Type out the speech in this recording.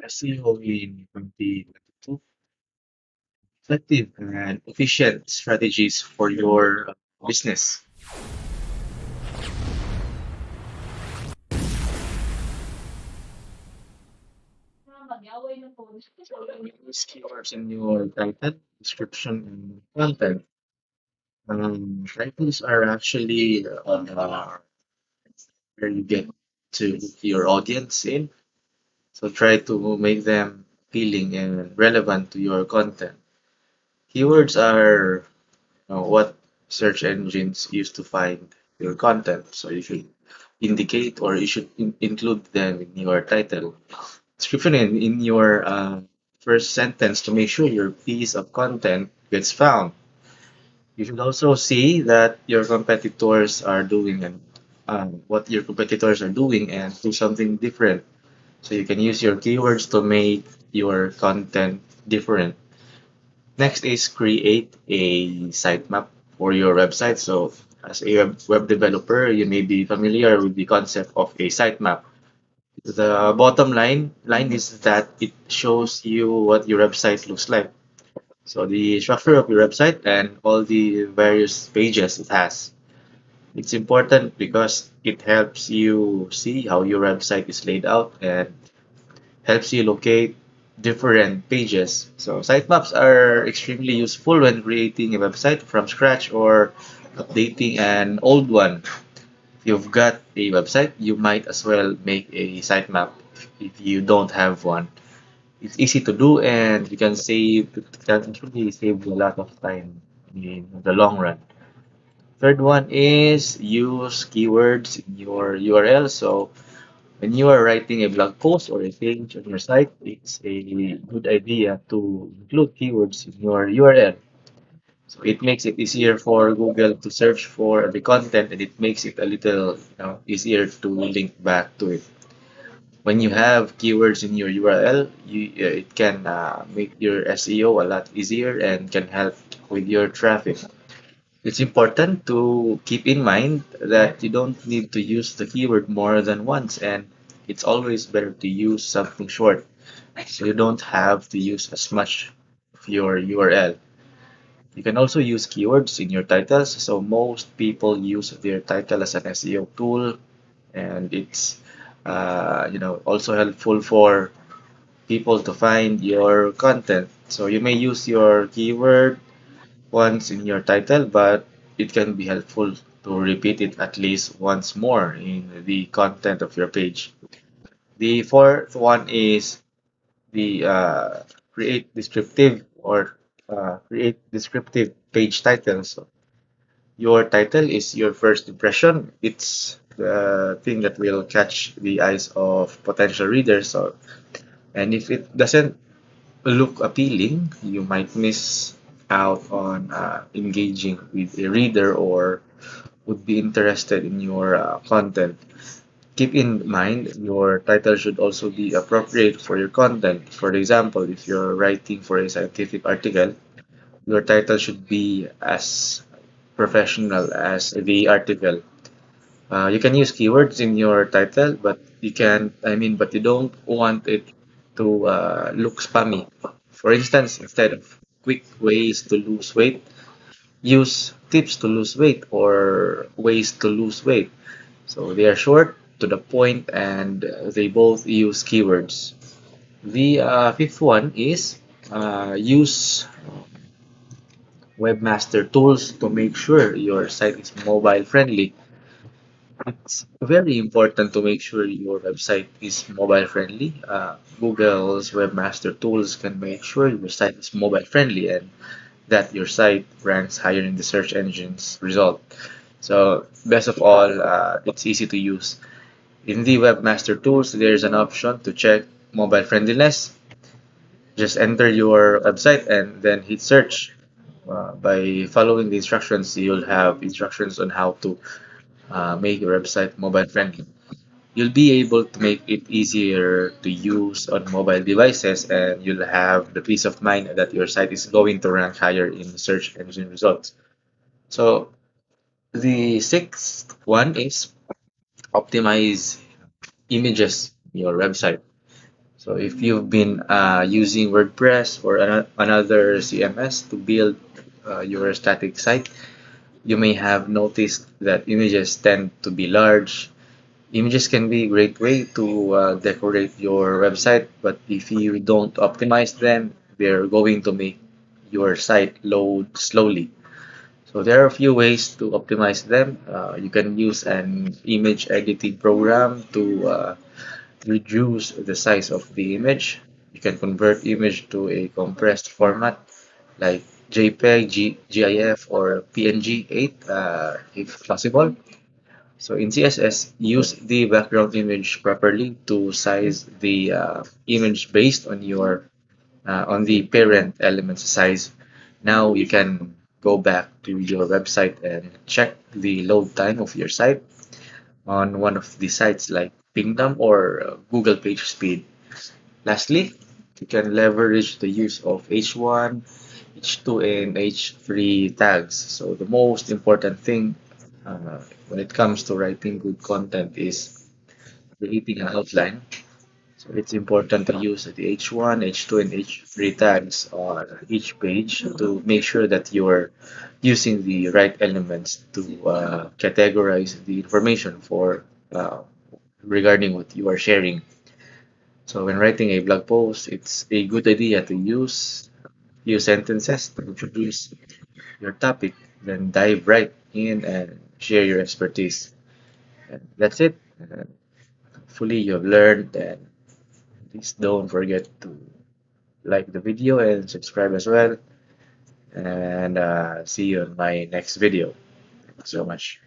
SEO in 2022, effective and efficient strategies for your business. Use keywords in your title, description, and content. Titles are actually where you get to hook your audience in. So try to make them appealing and relevant to your content. Keywords are what search engines use to find your content. So you should indicate or you should include them in your title. Description in your first sentence to make sure your piece of content gets found. You should also see that your competitors are doing and what your competitors are doing and do something different. So you can use your keywords to make your content different. Next is create a sitemap for your website. So as a web developer, you may be familiar with the concept of a sitemap. The bottom line is that it shows you what your website looks like. So the structure of your website and all the various pages it has. It's important because it helps you see how your website is laid out and helps you locate different pages. So sitemaps are extremely useful when creating a website from scratch or updating an old one. If you've got a website, you might as well make a sitemap if you don't have one. It's easy to do and you can actually save a lot of time in the long run. Third one is use keywords in your URL. So when you are writing a blog post or a page on your site, it's a good idea to include keywords in your URL. So it makes it easier for Google to search for the content and it makes it a little easier to link back to it. When you have keywords in your URL, it can make your SEO a lot easier and can help with your traffic. It's important to keep in mind that you don't need to use the keyword more than once, and it's always better to use something short so you don't have to use as much of your URL. You can also use keywords in your titles, so most people use their title as an SEO tool, and it's also helpful for people to find your content. So you may use your keyword once in your title, but it can be helpful to repeat it at least once more in the content of your page. The fourth one is the create descriptive page titles. So your title is your first impression. It's the thing that will catch the eyes of potential readers. So, and if it doesn't look appealing, you might miss out on engaging with a reader or would be interested in your content. Keep in mind your title should also be appropriate for your content. For example, if you're writing for a scientific article, your title should be as professional as the article. You can use keywords in your title, but but you don't want it to look spammy. For instance, instead of quick ways to lose weight, use tips to lose weight or ways to lose weight. So they are short, to the point, and they both use keywords. The fifth one is use webmaster tools to make sure your site is mobile friendly. It's very important to make sure your website is mobile friendly. Google's webmaster tools can make sure your site is mobile friendly and that your site ranks higher in the search engine's result. So, best of all, it's easy to use. In the webmaster tools, there's an option to check mobile friendliness. Just enter your website and then hit search. By following the instructions, you'll have instructions on how to make your website mobile friendly. You'll be able to make it easier to use on mobile devices and you'll have the peace of mind that your site is going to rank higher in search engine results. So the sixth one is optimize images in your website. So if you've been using WordPress or another CMS to build your static site, you may have noticed that images tend to be large. Images can be a great way to decorate your website, but if you don't optimize them, they're going to make your site load slowly. So there are a few ways to optimize them. You can use an image editing program to reduce the size of the image. You can convert image to a compressed format like JPEG, GIF, or PNG 8 if possible. So in CSS, use the background image properly to size the image based on your on the parent element's size. Now you can go back to your website and check the load time of your site on one of the sites like Pingdom or Google Page Speed. Lastly, you can leverage the use of H1, H2, and H3 tags. So the most important thing when it comes to writing good content is creating an outline. So it's important to use the H1, H2, and H3 tags on each page to make sure that you're using the right elements to categorize the information for regarding what you are sharing. So when writing a blog post, it's a good idea to use few sentences to introduce your topic, then dive right in and share your expertise. And that's it. Hopefully you've learned, and please don't forget to like the video and subscribe as well. And see you in my next video. Thanks so much.